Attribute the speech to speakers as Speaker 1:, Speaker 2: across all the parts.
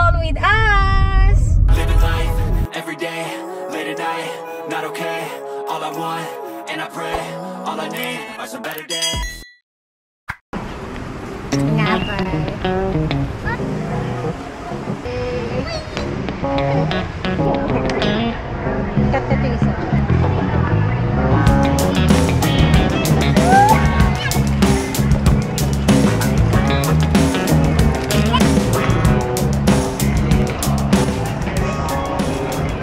Speaker 1: Bohol with us!
Speaker 2: Living life, every day, late at night, not okay. All I want, and I pray, all I need are some better days.
Speaker 1: Nga ba? Kat na ito isa.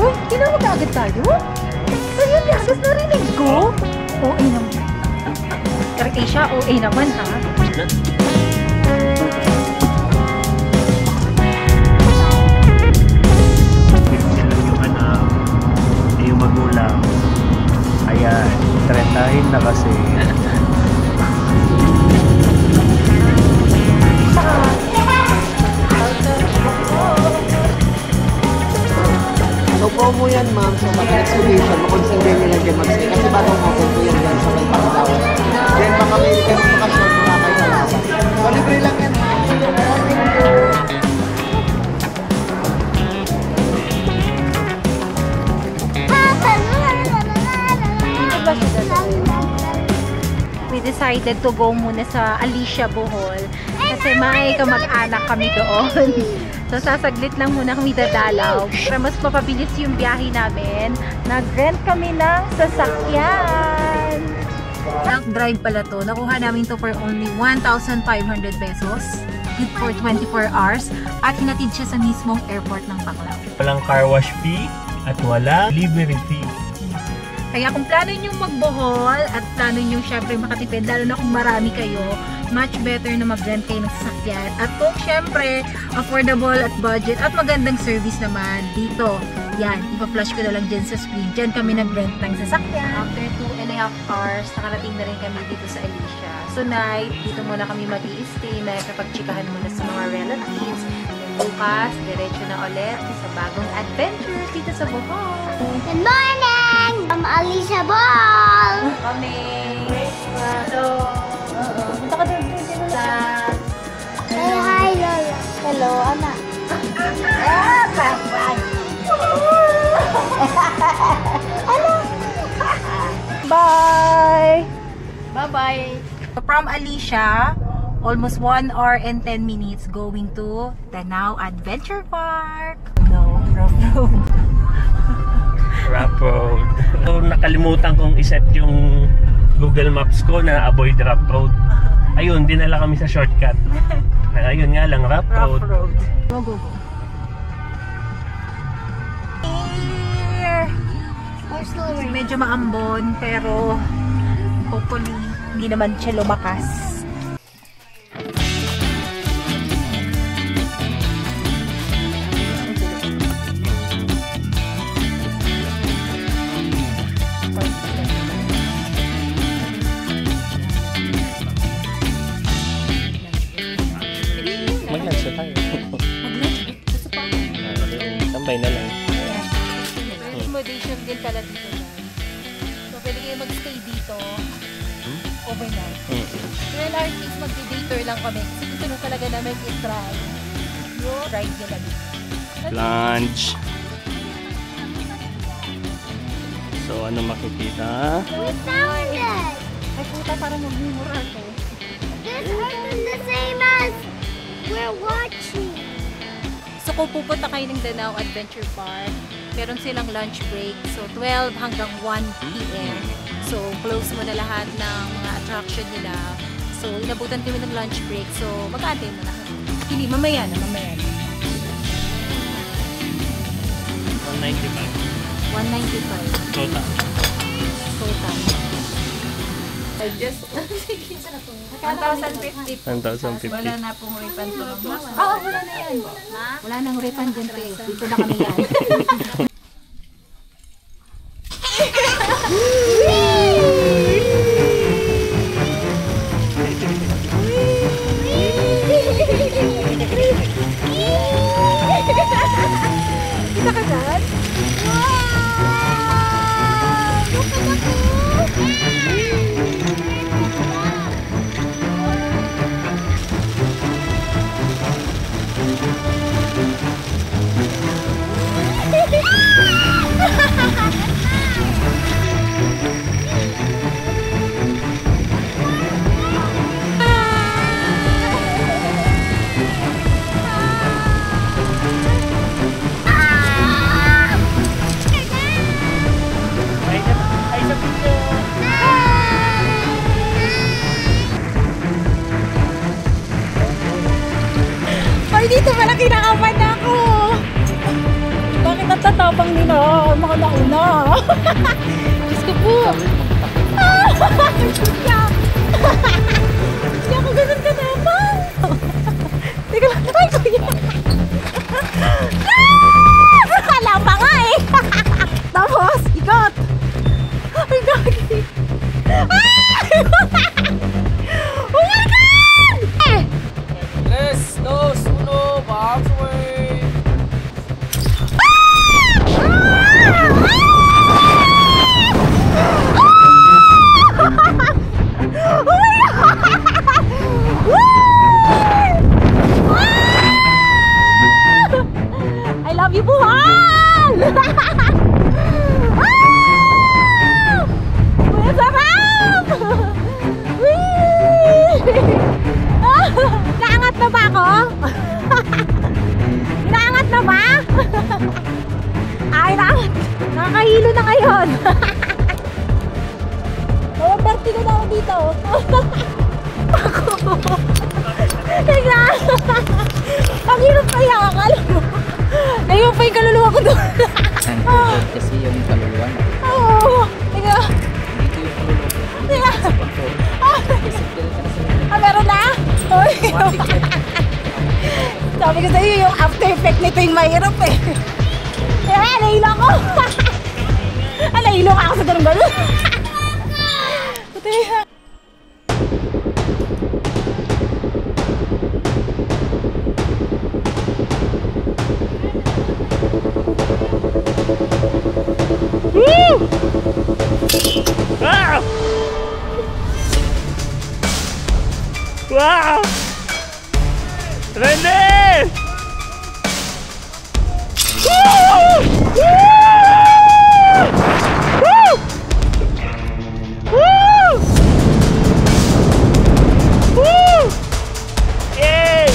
Speaker 1: Uy, tinawag agad tayo? Sa'yo, Yagas, narinig ko? OA naman. Asia, OA naman ha?
Speaker 3: Yung magulang. Ayan, trentahin na kasi.
Speaker 4: So, promo yan, ma'am. So, mag-exhibition, makonsider nila dyan mag-stay. Kasi bagong open po yan dyan sa may Pangalawa. Then, mga American bakasyon, mga kayo sa lasa. So, libre lang yan, ma'am.
Speaker 1: We decided to go muna sa Alicia, Bohol kasi may kamag-anak kami doon. So sasaglit lang muna kami dadalaw para mas mapabilis yung biyahe namin. Nag-rent kami ng sasakyan. Tank drive pala to. Nakuha namin to for only 1,500 pesos. Good for 24 hours. At hinatid siya sa mismong airport ng Panglao.
Speaker 3: Walang car wash fee at walang delivery fee.
Speaker 1: Kaya kung plano nyo mag-Bohol at plano nyo syempre makatipid, lalo na kung marami kayo, much better na mag-rent kayo ng sasakyan. At kung syempre, affordable at budget at magandang service naman dito. Yan, ipa-flash ko na lang dyan sa screen. Dyan kami nag-rent ng sasakyan. After 2.5 hours, nakarating na rin kami dito sa Alicia. So night, dito muna kami mag-i-stay, nakapag-chikahan muna sa mga relatives. And bukas, diretso na ulit sa bagong adventures dito sa Bohol.
Speaker 5: Good morning! I'm Alicia Ball!
Speaker 1: Coming! So, punta ka doon sa...
Speaker 5: Say hi, Lola. Hello, Ana.
Speaker 1: Bye!
Speaker 5: Bye-bye.
Speaker 1: From Alicia, almost 1 hour and 10 minutes going to Danao Adventure Park. No, rough road.
Speaker 3: Rough road. So, nakalimutan kong iset yung Google Maps ko na avoid rough road. Ayun, dinala kami sa shortcut. Ayun nga lang, rough road.
Speaker 1: Go, go, go. Here! Medyo maambon, pero hopefully, hindi naman siya lumakas.
Speaker 3: Mag-lunch na tayo.
Speaker 1: Gusto pa ako.
Speaker 3: Tambay na lang.
Speaker 1: Accommodation din pala dito. So, pwede kayo mag-stay dito overnight. Well, our case, mag-day tour lang kami. Kasi gusto nung talaga namin i-try yung ride nila dito.
Speaker 3: Lunch. So, ano makikita?
Speaker 5: We found it!
Speaker 1: Ay, puta, parang mag-memoral ko.
Speaker 5: This isn't the same as we're watching.
Speaker 1: So, kung pupunta kayo ng Danao Adventure Park, meron silang lunch break. So, 12 hanggang 1 p.m. So, close mo na lahat ng mga attraction nila. So, inabutan kami ng lunch break. So, mag-aantay mo na. Hindi, mamaya na, mamaya na.
Speaker 3: 195.
Speaker 1: 195.
Speaker 3: Total.
Speaker 1: Total.
Speaker 5: I just...
Speaker 1: 1,050.
Speaker 3: 1,050.
Speaker 5: Wala na pong refund po.
Speaker 1: Oo, wala na yan. Wala nang refund dyan, te. Dito na kami yan. Kita ka dyan? Diyos ko po. Hindi ako ganun ka naman. Teka lang. Ay, kuya. Wala pa nga eh. Tapos, ikot. Ay, gagi. Oh my God! Eh!
Speaker 6: 3, 2, 1, bounce away!
Speaker 1: I love you, Buhan! Ang sarap! Naangat na ba ako? Naangat na ba? Ay, nakakahilo na ngayon. Vertigo na ako dito. Tignan! Ang hirap pa yung akala mo. Ngayon pa yung kaluluwa ko doon.
Speaker 6: Kasi yung kaluluwa na.
Speaker 1: Oo. Tignan.
Speaker 6: Dito yung kaluluwa.
Speaker 1: Ah, meron na? Sabi ko sa'yo, yung after effect nito yung mahirap eh. Kaya, nahilo ako. Nahilo ka ako sa ganun-ganun. Puti.
Speaker 3: Woo! Wow! Wow! Rene! Woo! Woo! Woo! Woo! Yay!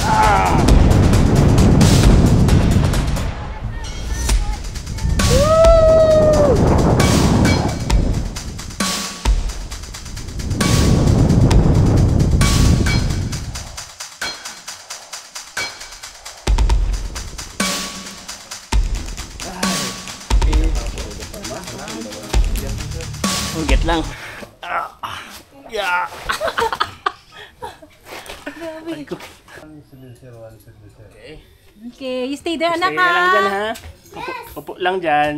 Speaker 3: Ah! Ugat lang. Yeah.
Speaker 1: Okay, you stay there, anak
Speaker 3: Stay lang dyan,
Speaker 1: ha?
Speaker 3: ha? Upo lang dyan.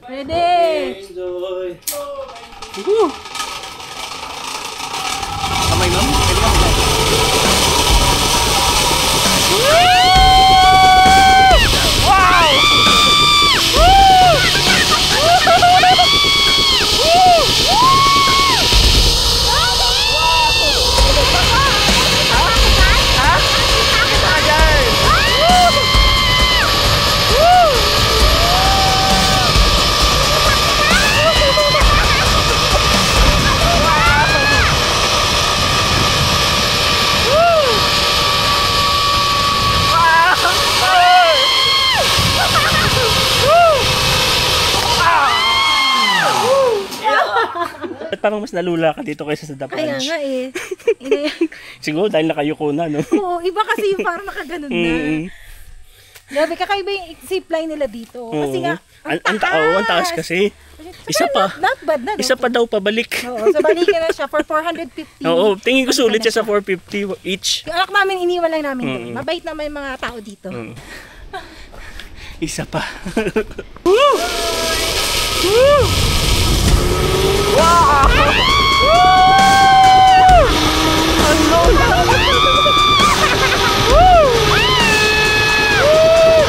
Speaker 1: Ready?
Speaker 3: Enjoy. Woo! Kamay, ma'am. Pwede ka mag- Wow! Ba't parang mas nalula ka dito kaysa sa The
Speaker 1: Kaya
Speaker 3: Punch?
Speaker 1: nga eh.
Speaker 3: Siguro dahil nakayuko na, no?
Speaker 1: Oo, iba kasi yung parang nakaganon na. Grabe, kakaiba yung zipline nila dito. Kasi nga, ang
Speaker 3: taas kasi. Isa pa.
Speaker 1: Not bad na.
Speaker 3: Isa pa daw pabalik.
Speaker 1: Oo, so balikan na siya for 450.
Speaker 3: Oo, tingin ko sulit siya sa 450 each.
Speaker 1: Yung anak namin, iniwan lang namin doon. Mabait naman yung mga tao dito.
Speaker 3: Isa pa. Woo! Woo! Wow! Ang lola!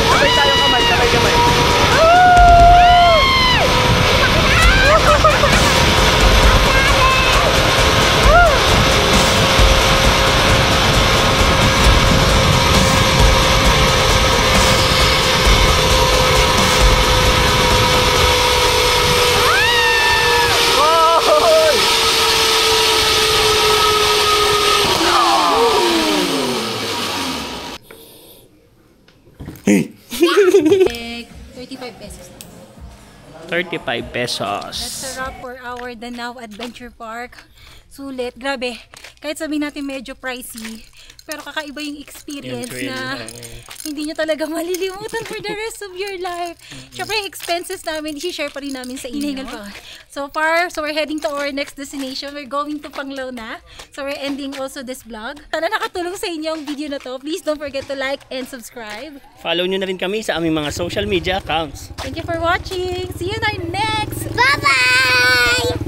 Speaker 3: Sabay tayo kamay, sabay.
Speaker 1: Eh, 35 pesos.
Speaker 3: 35 pesos.
Speaker 1: That's a wrap for our Danao Adventure Park. Sulit. Grabe. Kahit sabihin natin medyo pricey, pero kakaiba yung experience
Speaker 3: Yung thrill,
Speaker 1: na hindi nyo talaga malilimutan for the rest of your life. Syempre, yung expenses namin, i-share pa rin namin sa inyo. So we're heading to our next destination. We're going to Panglao na. So we're ending also this vlog. Sana nakatulong sa inyo ang video na to. Please don't forget to like and subscribe.
Speaker 3: Follow nyo na rin kami sa aming mga social media accounts.
Speaker 1: Thank you for watching. See you in our next
Speaker 5: Bye-bye!